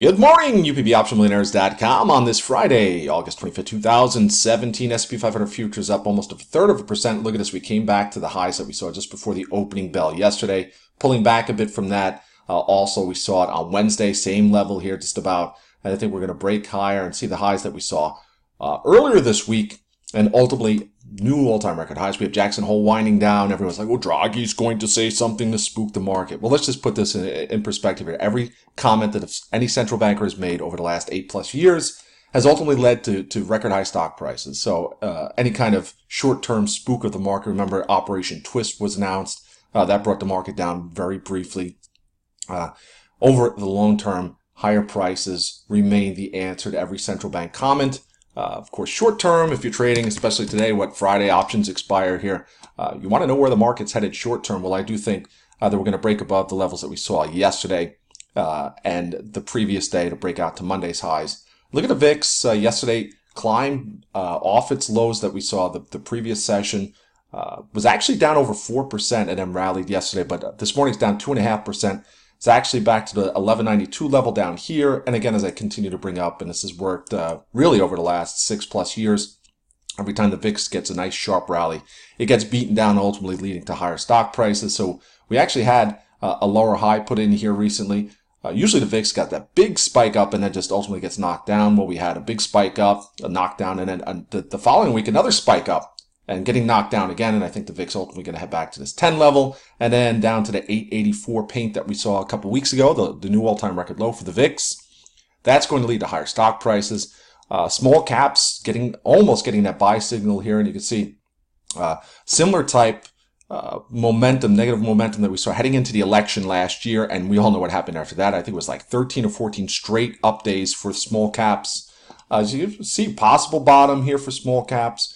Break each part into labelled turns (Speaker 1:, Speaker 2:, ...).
Speaker 1: Good morning, UPBOptionMillionaires.com on this Friday, August 25th, 2017. S&P 500 futures up almost 1/3%. Look at this. We came back to the highs that we saw just before the opening bell yesterday, pulling back a bit from that. Also, we saw it on Wednesday, same level here, just about. And I think we're going to break higher and see the highs that we saw earlier this week, and ultimately new all-time record highs. We have Jackson Hole winding down. Everyone's like, "Oh, Draghi's going to say something to spook the market." Well, let's just put this in perspective here. Every comment that any central banker has made over the last 8+ years has ultimately led to record high stock prices. So any kind of short-term spook of the market, remember Operation Twist was announced. That brought the market down very briefly. Over the long term, higher prices remain the answer to every central bank comment. Of course, short term, if you're trading, especially today, Friday options expire here, you want to know where the market's headed short term. Well, I do think that we're going to break above the levels that we saw yesterday and the previous day to break out to Monday's highs. Look at the VIX. Yesterday climbed off its lows that we saw the previous session. Was actually down over 4% and then rallied yesterday, but this morning's down 2.5%. It's actually back to the 1192 level down here. And again, as I continue to bring up, and this has worked really over the last 6+ years, every time the VIX gets a nice sharp rally, it gets beaten down, ultimately leading to higher stock prices. So we actually had a lower high put in here recently. Usually the VIX got that big spike up and then just ultimately gets knocked down. Well, we had a big spike up, a knockdown, and then the following week, another spike up and getting knocked down again. And I think the VIX ultimately going to head back to this 10 level and then down to the 884 paint that we saw a couple weeks ago, the new all-time record low for the VIX. That's going to lead to higher stock prices. Small caps almost getting that buy signal here. And you can see similar type momentum, negative momentum that we saw heading into the election last year. And we all know what happened after that. I think it was like 13 or 14 straight up days for small caps. As you see, possible bottom here for small caps.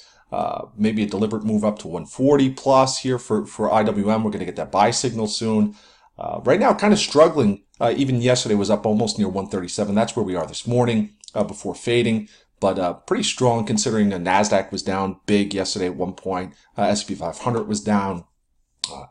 Speaker 1: Maybe a deliberate move up to 140 plus here for IWM. We're going to get that buy signal soon. Right now, kind of struggling. Even yesterday was up almost near 137. That's where we are this morning before fading. But pretty strong considering the NASDAQ was down big yesterday at one point. S&P 500 was down.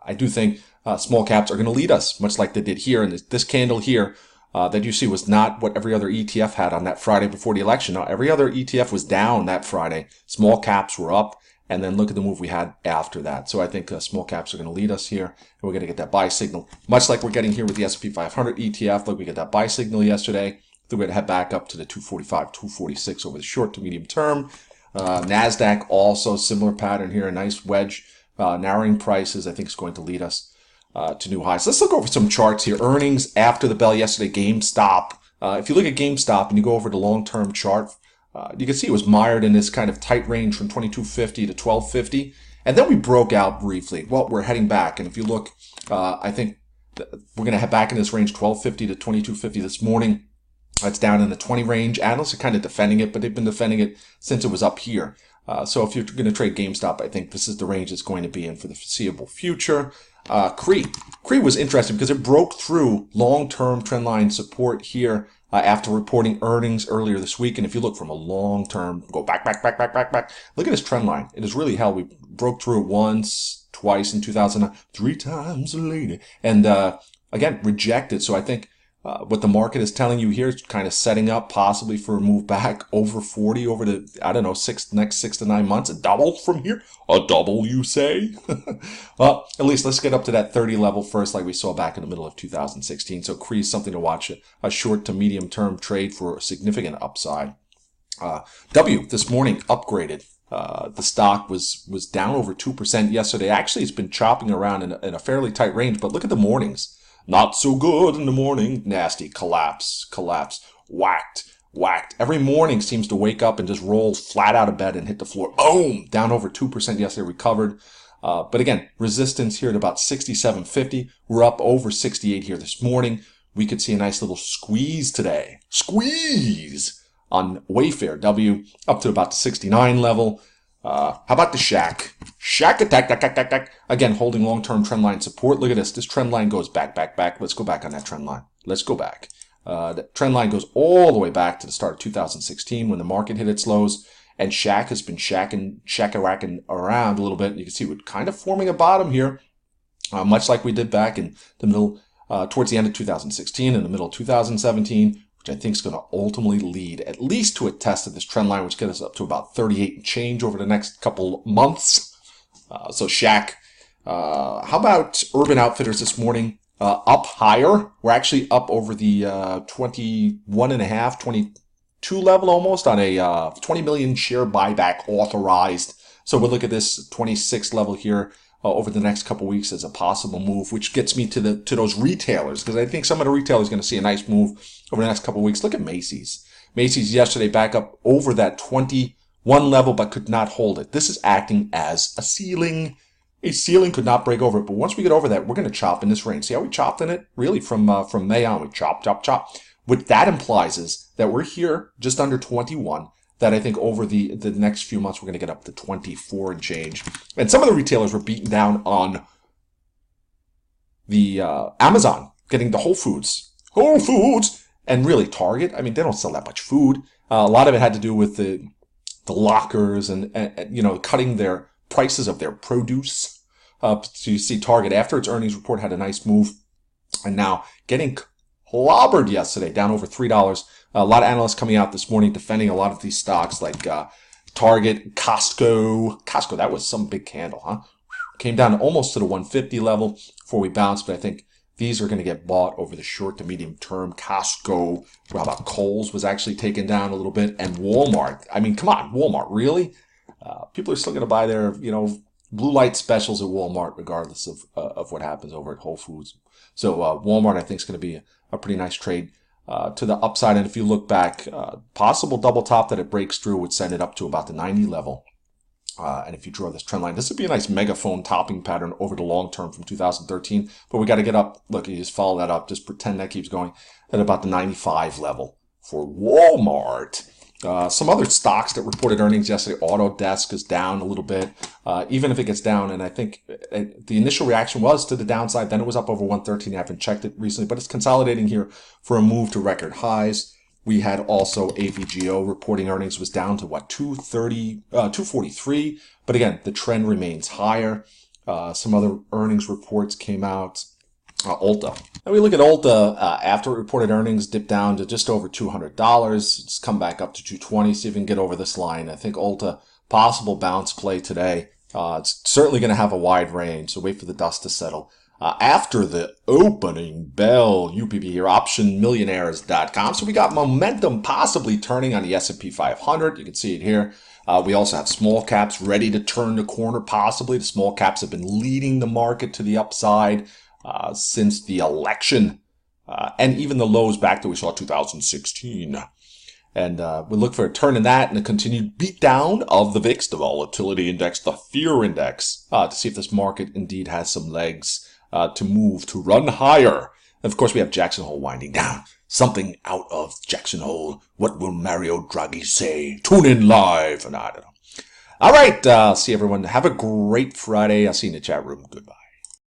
Speaker 1: I do think small caps are going to lead us, much like they did here. And this candle here that you see was not what every other ETF had on that Friday before the election. Now, every other ETF was down that Friday. Small caps were up. And then look at the move we had after that. So I think small caps are going to lead us here. And we're going to get that buy signal, much like we're getting here with the S&P 500 ETF. Look, we get that buy signal yesterday. Then we're going to head back up to the 245, 246 over the short to medium term. NASDAQ also similar pattern here. A nice wedge narrowing prices. I think is going to lead us to new highs. Let's look over some charts here. Earnings after the bell yesterday. GameStop. If you look at GameStop and you go over the long-term chart, you can see it was mired in this kind of tight range from 2250 to 1250. And then we broke out briefly. Well, we're heading back. And if you look, I think we're going to head back in this range, 1250 to 2250 this morning. It's down in the 20 range. Analysts are kind of defending it, but they've been defending it since it was up here. So if you're going to trade GameStop, I think this is the range it's going to be in for the foreseeable future. CRE was interesting because it broke through long-term trendline support here after reporting earnings earlier this week. And if you look from a long-term, go back, look at this trend line. It has really held. We broke through it once, twice in 2009, 3 times later, and again, rejected. So I think what the market is telling you here is kind of setting up possibly for a move back over 40 over the, I don't know, next 6 to 9 months. A double from here? A double, you say? Well, at least let's get up to that 30 level first like we saw back in the middle of 2016. So CRE is something to watch, a short to medium term trade for a significant upside. W this morning upgraded. The stock was down over 2% yesterday. Actually, it's been chopping around in a fairly tight range, but look at the mornings. Not so good in the morning. Nasty. Collapse. Whacked. Every morning seems to wake up and just roll flat out of bed and hit the floor. Boom! Down over 2% yesterday, recovered. But again, resistance here at about 67.50. We're up over 68 here this morning. We could see a nice little squeeze today. Squeeze! On Wayfair. W up to about the 69 level. How about the Shack? Shack attack. Again, holding long-term trend line support. Look at this. This trend line goes back. Let's go back on that trend line. Let's go back. The trend line goes all the way back to the start of 2016 when the market hit its lows. And Shack has been shack-a-racking around a little bit. You can see we're kind of forming a bottom here, much like we did back in the middle, towards the end of 2016, in the middle of 2017. which I think is going to ultimately lead at least to a test of this trend line, which gets us up to about 38 and change over the next couple months. So Shaq. How about Urban Outfitters this morning? Up higher. We're actually up over the 21.5, 22 level almost on a 20 million share buyback authorized. So we'll look at this 26 level here over the next couple weeks as a possible move, which gets me to those retailers, because I think some of the retailers are going to see a nice move over the next couple weeks. Look at Macy's. Macy's yesterday back up over that 21 level, but could not hold it. This is acting as a ceiling. A ceiling could not break over it, but once we get over that, we're going to chop in this range. See how we chopped in it? Really, from May on, we chop, chop, chop. What that implies is that we're here just under 21, that I think over the next few months, we're going to get up to 24 and change. And some of the retailers were beaten down on the Amazon, getting the Whole Foods, and really Target. I mean, they don't sell that much food. A lot of it had to do with the lockers and cutting their prices of their produce. So you see Target, after its earnings report, had a nice move, and now getting clobbered yesterday, down over $3. A lot of analysts coming out this morning defending a lot of these stocks like Target, Costco. Costco, that was some big candle, huh? Came down almost to the 150 level before we bounced, but I think these are going to get bought over the short to medium term. Costco, how about Kohl's was actually taken down a little bit, and Walmart. I mean, come on, Walmart, really? People are still going to buy their, blue light specials at Walmart, regardless of what happens over at Whole Foods. So Walmart, I think, is going to be a pretty nice trade to the upside. And if you look back, possible double top that it breaks through would send it up to about the 90 level. And if you draw this trend line, this would be a nice megaphone topping pattern over the long term from 2013. But we got to get up. Look, you just follow that up. Just pretend that keeps going at about the 95 level for Walmart. Some other stocks that reported earnings yesterday, Autodesk is down a little bit, even if it gets down. And I think the initial reaction was to the downside. Then it was up over 113. I haven't checked it recently, but it's consolidating here for a move to record highs. We had also AVGO reporting earnings was down to 243. But again, the trend remains higher. Some other earnings reports came out. Ulta. And we look at Ulta after it reported earnings, dipped down to just over $200. It's come back up to 220. See if we can get over this line. I think Ulta, possible bounce play today. It's certainly going to have a wide range, so wait for the dust to settle. After the opening bell, UPB here, optionmillionaires.com. So we got momentum possibly turning on the S&P 500. You can see it here. We also have small caps ready to turn the corner, possibly. The small caps have been leading the market to the upside since the election, and even the lows back that we saw 2016. And we look for a turn in that and a continued beatdown of the VIX, the volatility index, the fear index, to see if this market indeed has some legs to move, to run higher. And of course, we have Jackson Hole winding down. Something out of Jackson Hole. What will Mario Draghi say? Tune in live. And I don't know. All right. See everyone. Have a great Friday. I'll see you in the chat room. Goodbye.